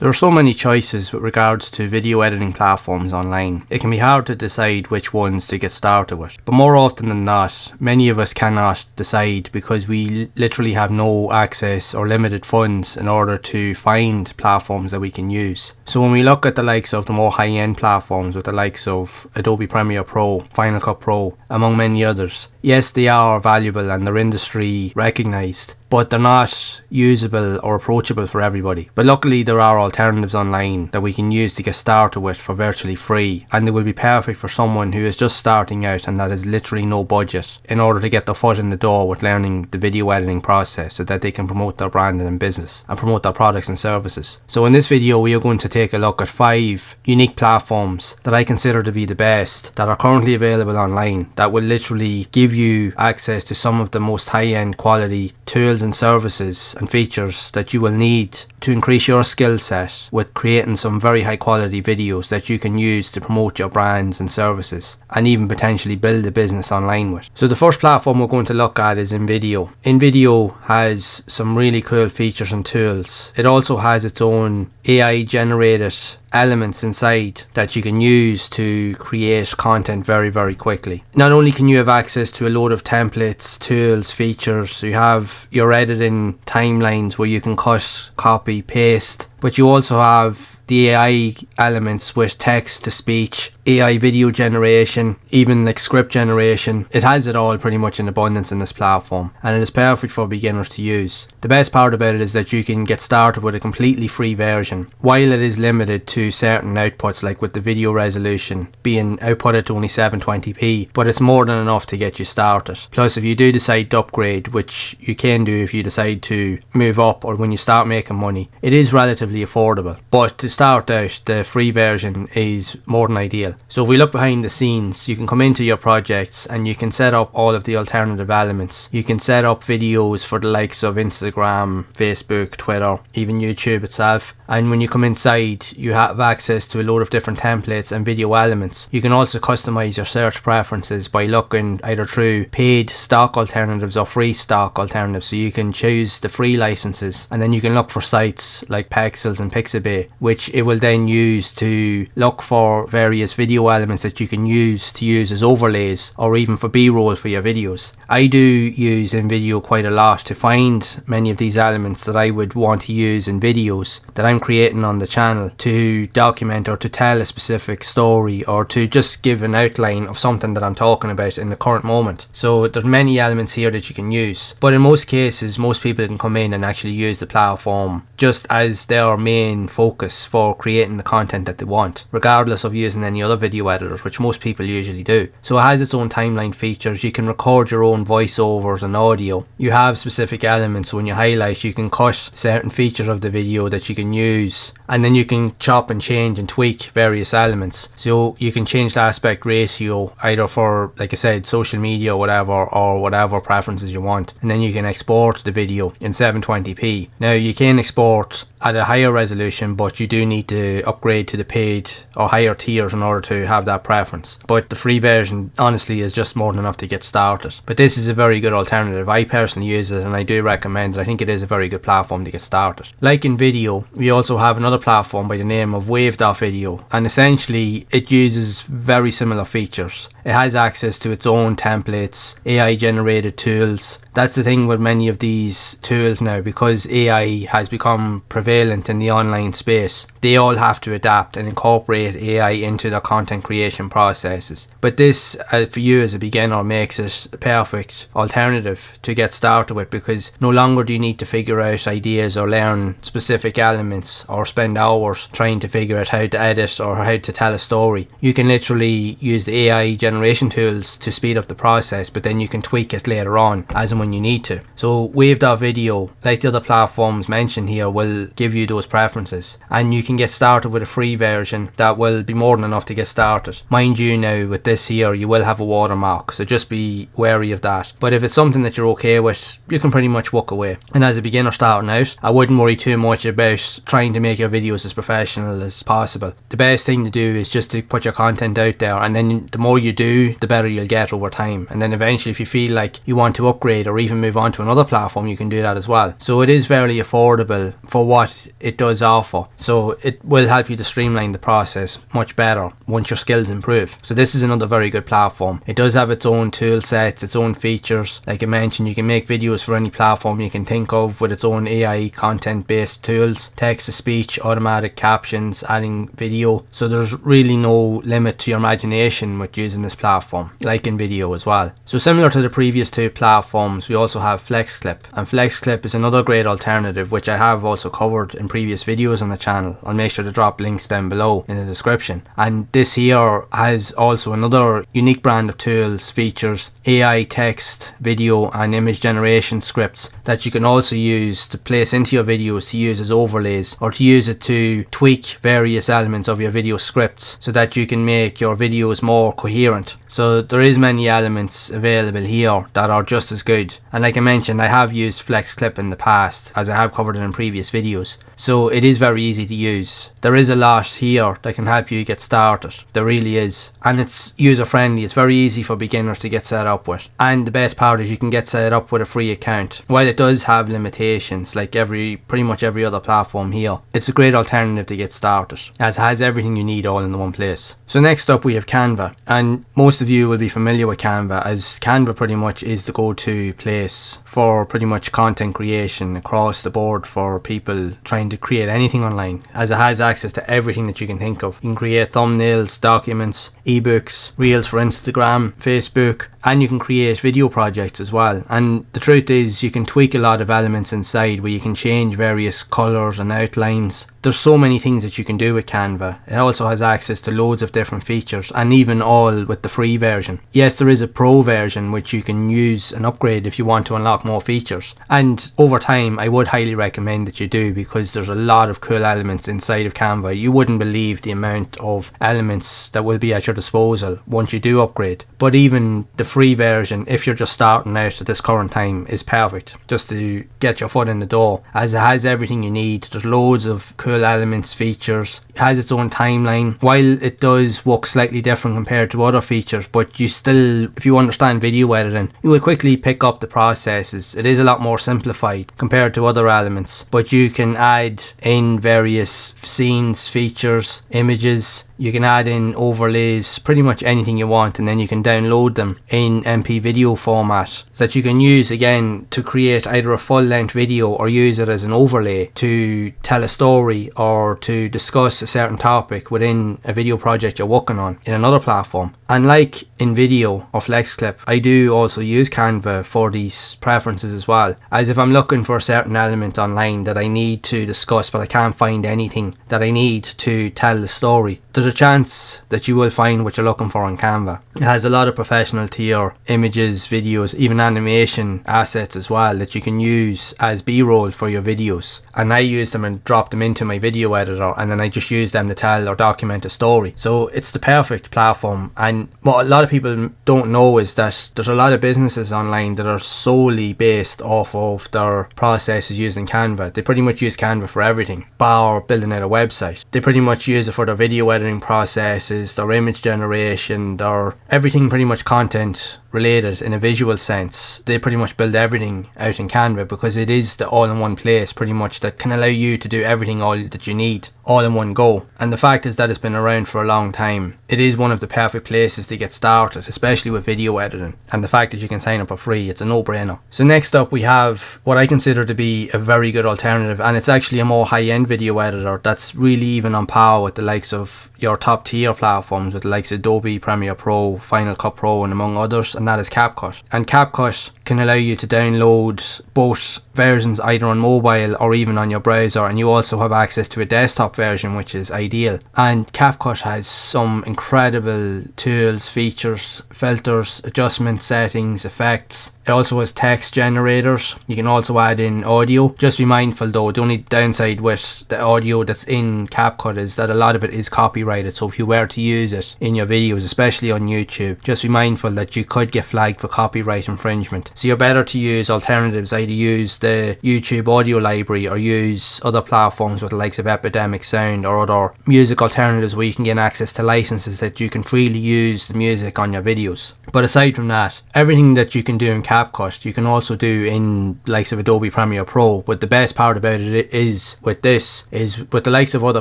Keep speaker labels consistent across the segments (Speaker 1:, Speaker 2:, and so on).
Speaker 1: There are so many choices with regards to video editing platforms online. It can be hard to decide which ones to get started with. But more often than not, many of us cannot decide because we literally have no access or limited funds in order to find platforms that we can use. So when we look at the likes of the more high-end platforms with the likes of Adobe Premiere Pro, Final Cut Pro, among many others, yes, they are valuable and they're industry recognized, but they're not usable or approachable for everybody. But luckily there are alternatives online that we can use to get started with for virtually free, and they will be perfect for someone who is just starting out and that has literally no budget in order to get their foot in the door with learning the video editing process so that they can promote their brand and business and promote their products and services. So in this video we are going to take a look at 5 unique platforms that I consider to be the best that are currently available online that will literally give you access to some of the most high-end quality tools and services and features that you will need to increase your skill set with creating some very high quality videos that you can use to promote your brands and services and even potentially build a business online with. So the first platform we're going to look at is InVideo. InVideo has some really cool features and tools. It also has its own AI generated elements inside that you can use to create content very quickly. Not only can you have access to a load of templates, tools, features, you have your editing timelines where you can cut, copy, paste, but you also have the AI elements with text to speech, AI video generation, even like script generation. It has it all pretty much in abundance in this platform, and it is perfect for beginners to use. The best part about it is that you can get started with a completely free version. While it is limited to certain outputs, like with the video resolution being outputted to only 720p, but it's more than enough to get you started. Plus, if you do decide to upgrade, which you can do if you decide to move up or when you start making money, it is relatively affordable. But to start out, the free version is more than ideal. So if we look behind the scenes, you can come into your projects and you can set up all of the alternative elements. You can set up videos for the likes of Instagram, Facebook, Twitter, even YouTube itself. And when you come inside, you have access to a load of different templates and video elements. You can also customize your search preferences by looking either through paid stock alternatives or free stock alternatives. So you can choose the free licenses, and then you can look for sites like Pexels and Pixabay, which it will then use to look for various video elements that you can use as overlays or even for B-roll for your videos. I do use InVideo quite a lot to find many of these elements that I would want to use in videos that I'm creating on the channel to document or to tell a specific story or to just give an outline of something that I'm talking about in the current moment. So there's many elements here that you can use, but in most cases most people can come in and actually use the platform just as their main focus for creating the content that they want, regardless of using any other video editors, which most people usually do. So it has its own timeline features. You can record your own voiceovers and audio. You have specific elements, so when you highlight you can cut certain features of the video that you can use, and then you can chop and change and tweak various elements. So you can change the aspect ratio either for, like I said, social media or whatever preferences you want, and then you can export the video in 720p. Now you can export at a higher resolution, but you do need to upgrade to the paid or higher tiers in order to have that preference. But the free version honestly is just more than enough to get started. But this is a very good alternative. I personally use it and I do recommend it. I think it is a very good platform to get started. Like InVideo, we also have another platform by the name of wave.video, and essentially it uses very similar features. It has access to its own templates, AI generated tools. That's the thing with many of these tools now, because AI has become prevalent in the online space. They all have to adapt and incorporate AI into their content creation processes. But this, for you as a beginner, makes it a perfect alternative to get started with, because no longer do you need to figure out ideas or learn specific elements or spend hours trying to figure out how to edit or how to tell a story. You can literally use the AI generation tools to speed up the process, but then you can tweak it later on as and when you need to. So wave.video, like the other platforms mentioned here, will give you those preferences, and you can get started with a free version that will be more than enough to get started. Mind you, now with this here you will have a watermark, so just be wary of that. But if it's something that you're okay with, you can pretty much walk away. And as a beginner starting out, I wouldn't worry too much about trying to make your videos as professional as possible. The best thing to do is just to put your content out there, and then the more you do, the better you'll get over time. And then eventually, if you feel like you want to upgrade or even move on to another platform, you can do that as well. So it is fairly affordable for what it does offer. So it will help you to streamline the process much better once your skills improve. So this is another very good platform. It does have its own tool sets, its own features. Like I mentioned, you can make videos for any platform you can think of with its own AI content based tools, text to speech, automatic captions, adding video. So there's really no limit to your imagination with using this platform, like in video as well. So similar to the previous two platforms, we also have FlexClip, and FlexClip is another great alternative which I have also covered in previous videos on the channel. I'll make sure to drop links down below in the description. And this here has also another unique brand of tools, features, AI text, video and image generation scripts that you can also use to place into your videos to use as overlays, or to use it to tweak various elements of your video scripts so that you can make your videos more coherent. So there is many elements available here that are just as good. And like I mentioned, I have used FlexClip in the past, as I have covered it in previous videos. So it is very easy to use. There is a lot here that can help you get started. There really is. And it's user friendly. It's very easy for beginners to get set up with. And the best part is you can get set up with a free account. While it does have limitations like pretty much every other platform here, it's a great alternative to get started, as it has everything you need all in one place. So next up we have Canva, and most of you will be familiar with Canva, as Canva pretty much is the go-to place for pretty much content creation across the board for people trying to create anything online, as it has access to everything that you can think of. You can create thumbnails, documents, ebooks, reels for Instagram, Facebook, and you can create video projects as well. And the truth is, you can tweak a lot of elements inside where you can change various colours and outlines. There's so many things that you can do with Canva. It also has access to loads of different features, and even all with the free version. Yes, there is a pro version which you can use and upgrade if you want to unlock more features, and over time I would highly recommend that you do, because there's a lot of cool elements inside of Canva. You wouldn't believe the amount of elements that will be at your disposal once you do upgrade. But even the free version, if you're just starting out at this current time, is perfect just to get your foot in the door, as it has everything you need. There's loads of cool elements, features. It has its own timeline. While it does work slightly different compared to other features, but you still, if you understand video editing, you will quickly pick up the processes. It is a lot more simplified compared to other elements, but you can add in various scenes, features, images. You can add in overlays, pretty much anything you want, and then you can download them in MP video format so that you can use again to create either a full-length video or use it as an overlay to tell a story or to discuss a certain topic within a video project you're working on in another platform. And like in video or FlexClip, I do also use Canva for these preferences as well, as if I'm looking for a certain element online that I need to discuss but I can't find anything that I need to tell the story, there's a chance that you will find what you're looking for on Canva. It has a lot of professional tier images, videos, even animation assets as well that you can use as B-roll for your videos. And I use them and drop them into my video editor, and then I just use them to tell or document a story. So it's the perfect platform. And what a lot of people don't know is that there's a lot of businesses online that are solely based off of their processes using Canva. They pretty much use Canva for everything, bar building out a website. They pretty much use it for their video editing processes, their image generation, their everything pretty much content related in a visual sense. They pretty much build everything out in Canva because it is the all-in-one place pretty much that can allow you to do everything all that you need all in one go. And the fact is that it's been around for a long time. It is one of the perfect places to get started, especially with video editing, and the fact that you can sign up for free, it's a no-brainer. So next up we have what I consider to be a very good alternative, and it's actually a more high-end video editor that's really even on par with the likes of your top tier platforms, with the likes of Adobe Premiere Pro, Final Cut Pro and among others, and that is CapCut. And CapCut can allow you to download both versions either on mobile or even on your browser, and you also have access to a desktop version, which is ideal. And CapCut has some incredible tools, features, filters, adjustment settings, effects. It also has text generators. You can also add in audio. Just be mindful though, the only downside with the audio that's in CapCut is that a lot of it is copyrighted, so if you were to use it in your videos, especially on YouTube, just be mindful that you could get flagged for copyright infringement. So you're better to use alternatives. Either use the YouTube audio library or use other platforms with the likes of Epidemic Sound or other music alternatives where you can get access to licenses that you can freely use the music on your videos. But aside from that, everything that you can do in CapCut you can also do in the likes of Adobe Premiere Pro. But the best part about it is with the likes of other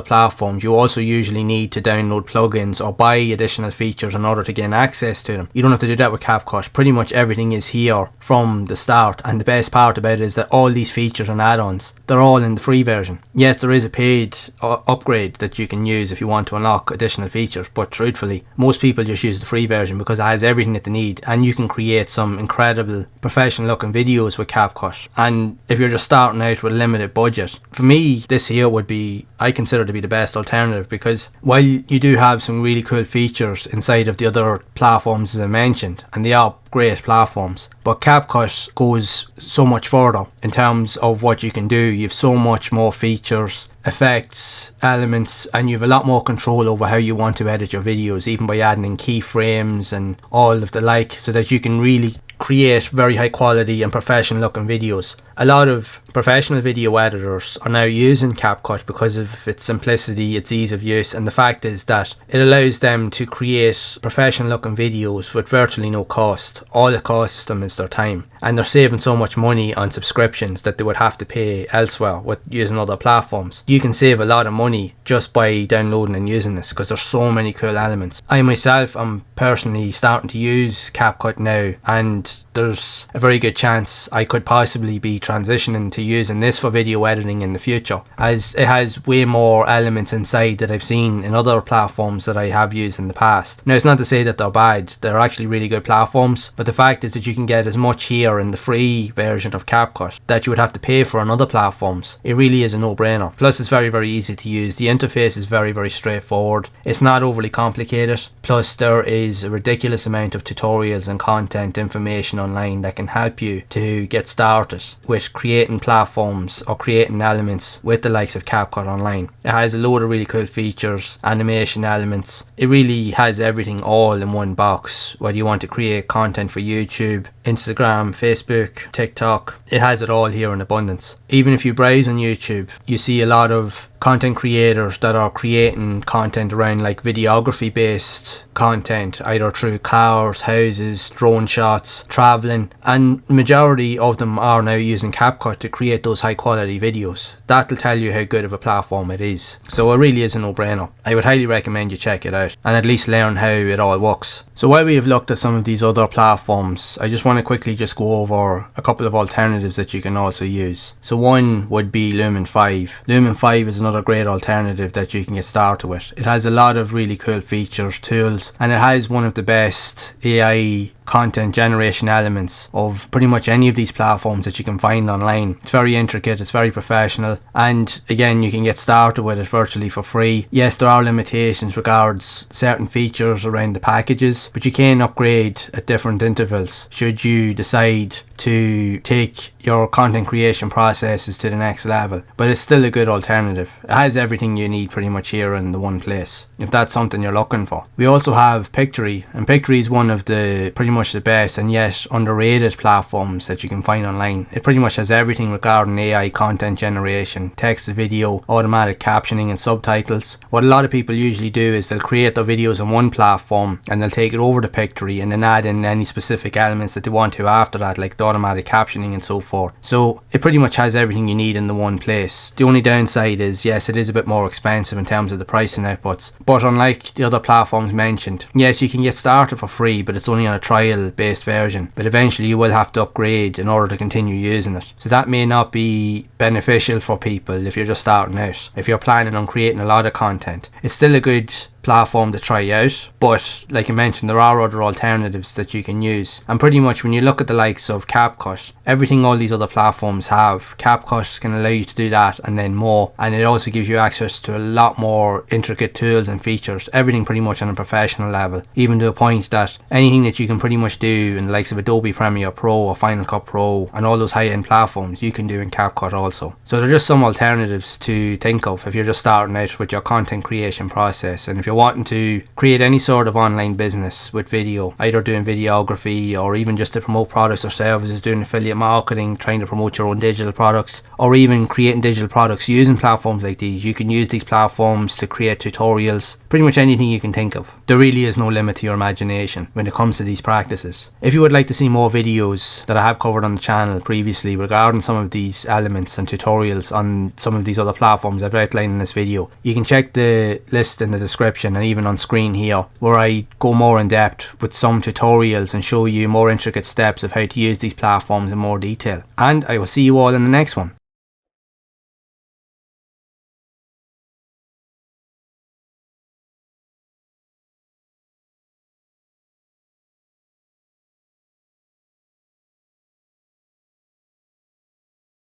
Speaker 1: platforms, you also usually need to download plugins or buy additional features in order to gain access to them. You don't have to do that with CapCut. Pretty much everything is here from the start, and the best part about it is that all these features and add-ons, they're all in the free version. Yes, there is a paid upgrade that you can use if you want to unlock additional features, but truthfully most people just use the free version because it has everything that they need, and you can create some incredible professional looking videos with CapCut. And if you're just starting out with a limited budget, for me this here would be, I consider to be the best alternative, because while you do have some really cool features inside of the other platforms as I mentioned, and they are great platforms, but CapCut goes so much further in terms of what you can do. You have so much more features, effects, elements, and you have a lot more control over how you want to edit your videos, even by adding in keyframes and all of the like, so that you can really create very high quality and professional looking videos. A lot of professional video editors are now using CapCut because of its simplicity, its ease of use, and the fact is that it allows them to create professional looking videos with virtually no cost. All it costs them is their time, and they're saving so much money on subscriptions that they would have to pay elsewhere with using other platforms. You can save a lot of money just by downloading and using this because there's so many cool elements. I myself am personally starting to use CapCut now, and there's a very good chance I could possibly be transitioning to using this for video editing in the future, as it has way more elements inside that I've seen in other platforms that I have used in the past. Now, it's not to say that they're bad, they're actually really good platforms, but the fact is that you can get as much here in the free version of CapCut that you would have to pay for on other platforms. It really is a no-brainer. Plus it's very, very easy to use. The interface is very, very straightforward. It's not overly complicated. Plus there is a ridiculous amount of tutorials and content information online that can help you to get started with creating platforms or creating elements with the likes of CapCut online. It has a load of really cool features, animation elements. It really has everything all in one box. Whether you want to create content for YouTube, Instagram, Facebook, TikTok, it has it all here in abundance. Even if you browse on YouTube, you see a lot of content creators that are creating content around like videography based content, either through cars, houses, drone shots, traveling, and the majority of them are now using CapCut to create those high quality videos. That'll tell you how good of a platform it is. So it really is a no-brainer. I would highly recommend you check it out and at least learn how it all works. So while we have looked at some of these other platforms, I just want to quickly just go over a couple of alternatives that you can also use. So one would be Lumen 5. Lumen 5 is another great alternative that you can get started with. It has a lot of really cool features, tools, and it has one of the best AI content generation elements of pretty much any of these platforms that you can find online. It's very intricate, it's very professional, and again, you can get started with it virtually for free. Yes, there are limitations regards certain features around the packages, but you can upgrade at different intervals should you decide to take your content creation processes to the next level. But it's still a good alternative. It has everything you need pretty much here in the one place, if that's something you're looking for. We also have Pictory, and Pictory is one of the pretty much the best and yet underrated platforms that you can find online. It pretty much has everything regarding AI content generation, text to video, automatic captioning and subtitles. What a lot of people usually do is they'll create their videos on one platform and they'll take it over to Pictory and then add in any specific elements that they want to after that, like the automatic captioning and so forth. So it pretty much has everything you need in the one place. The only downside is, yes, it is a bit more expensive in terms of the pricing outputs, but unlike the other platforms mentioned, yes, you can get started for free, but it's only on a trial based version, but eventually you will have to upgrade in order to continue using it. So that may not be beneficial for people if you're just starting out. If you're planning on creating a lot of content, it's still a good platform to try out, but like I mentioned, there are other alternatives that you can use. And pretty much when you look at the likes of CapCut, everything all these other platforms have, CapCut can allow you to do that and then more, and it also gives you access to a lot more intricate tools and features, everything pretty much on a professional level, even to a point that anything that you can pretty much do in the likes of Adobe Premiere Pro or Final Cut Pro and all those high-end platforms, you can do in CapCut also. So there are just some alternatives to think of if you're just starting out with your content creation process, and if you're you're wanting to create any sort of online business with video, either doing videography or even just to promote products or services, doing affiliate marketing, trying to promote your own digital products, or even creating digital products using platforms like these, you can use these platforms to create tutorials, pretty much anything you can think of. There really is no limit to your imagination when it comes to these practices. If you would like to see more videos that I have covered on the channel previously regarding some of these elements and tutorials on some of these other platforms I've outlined in this video, you can check the list in the description and even on screen here, where I go more in depth with some tutorials and show you more intricate steps of how to use these platforms in more detail. And I will see you all in the next one.